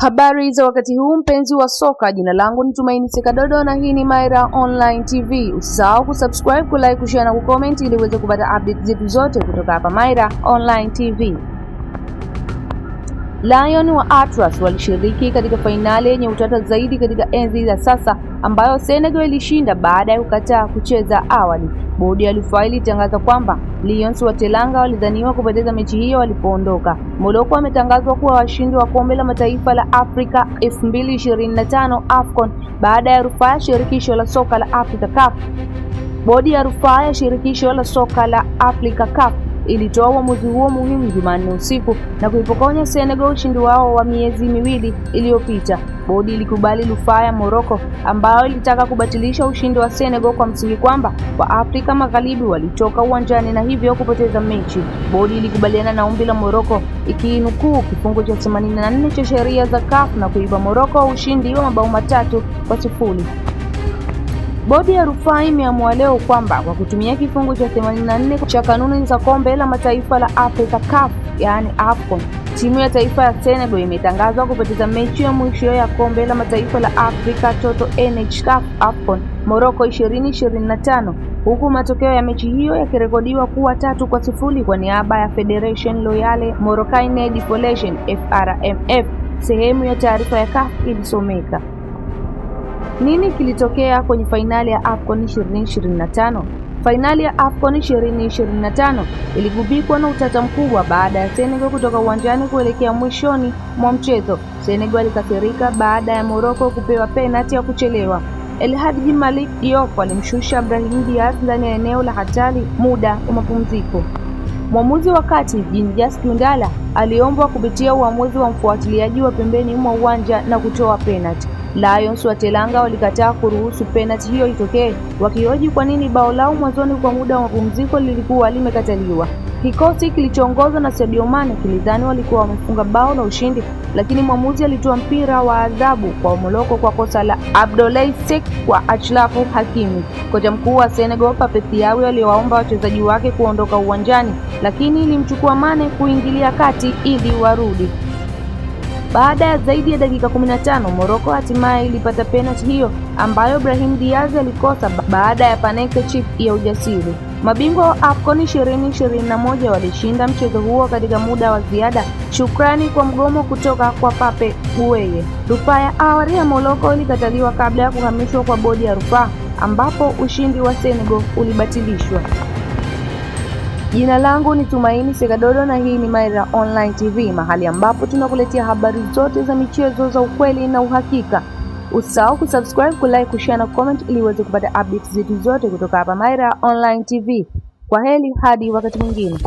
Habari za wakati huu mpenzi wa soka, jina langu ni Tumaini Sekadodo na hii ni Maira Online TV. Usisahau kusubscribe, kulike, kushare na kucomment ili uweze kupata update zetu zote kutoka hapa Maira Online TV. Lion wa Atlas walishiriki katika fainali yenye utata zaidi katika enzi za sasa ambayo Senegal ilishinda baada ya kukataa kucheza awali. Bodi ya rufaa ilitangaza kwamba Lions wa Teranga walidhaniwa kupoteza mechi hiyo walipoondoka. Morocco wametangazwa kuwa washindi wa kombe la mataifa la Afrika 2025 AFCON baada ya rufaa ya shirikisho la soka la Afrika CAF. Bodi ya rufaa ya shirikisho la soka la Afrika CAF ilitoa uamuzi huo muhimu Jumanne usiku na kuipokonya Senegal ushindi wao wa miezi miwili iliyopita. Bodi ilikubali rufaa ya Morocco ambayo ilitaka kubatilisha ushindi wa Senegal kwa msingi kwamba wa Afrika Magharibi walitoka uwanjani na hivyo kupoteza mechi. Bodi ilikubaliana na ombi la Morocco ikinukuu kifungu cha 84 cha sheria za CAF na kuipa Morocco ushindi wa mabao 3-0. Bodi ya rufaa imeamua leo kwamba kwa kutumia kifungu cha 84 cha kanuni za kombe la mataifa la Afrika CAF, yaani AFCON, timu ya taifa ya Senegal imetangazwa kupoteza mechi ya mwisho ya kombe la mataifa la Afrika Toto NHCAF AFCON Morocco 2025, huku matokeo ya mechi hiyo yakirekodiwa kuwa 3-0 kwa niaba ya Federation Royale Marocaine de Football FRMF. Sehemu ya taarifa ya CAF ilisomeka: nini kilitokea kwenye fainali ya AFCON 2025? Fainali ya AFCON 2025 iligubikwa na utata mkubwa baada ya Senegal kutoka uwanjani kuelekea mwishoni mwa mchezo. Senegal ilikasirika baada ya Morocco kupewa penalti ya kuchelewa. El Hadji Malick Diop alimshusha Brahim Diaz ndani ya eneo la hatari muda wa mapumziko. Mwamuzi wa kati Jean-Jacques Kiundala aliombwa kupitia uamuzi wa mfuatiliaji wa pembeni mwa uwanja na kutoa penalti. Lions wa Teranga walikataa kuruhusu penalti hiyo itokee, wakihoji kwa nini bao lao mwanzoni kwa muda wa mapumziko lilikuwa limekataliwa. Kikosi kilichoongozwa na Sadio Mane kilidhani walikuwa wamefunga bao la ushindi, lakini mwamuzi alitoa mpira wa adhabu kwa Morocco kwa kosa la Abdoulaye Seck kwa Achraf Hakimi. Kocha mkuu wa Senegal Pape Thiaw aliwaomba wachezaji wake kuondoka uwanjani, lakini ilimchukua Mane kuingilia kati ili warudi. Baada ya zaidi ya dakika 15, Morocco hatimaye ilipata penalti hiyo ambayo Brahim Diaz alikosa baada ya panenka chip ya ujasiri. Mabingwa wa AFCON 2021 walishinda mchezo huo katika muda wa ziada, shukrani kwa mgomo kutoka kwa Pape Gueye. Rufaa ya awali ya Morocco ilikataliwa kabla ya kuhamishwa kwa bodi ya rufaa ambapo ushindi wa Senegal ulibatilishwa. Jina langu ni Tumaini Sekadodo na hii ni Maira Online TV, mahali ambapo tunakuletea habari zote za michezo za ukweli na uhakika. Usisahau kusubscribe, kulike, kushare na comment ili uweze kupata updates zetu zote kutoka hapa Maira Online TV. Kwa heri hadi wakati mwingine.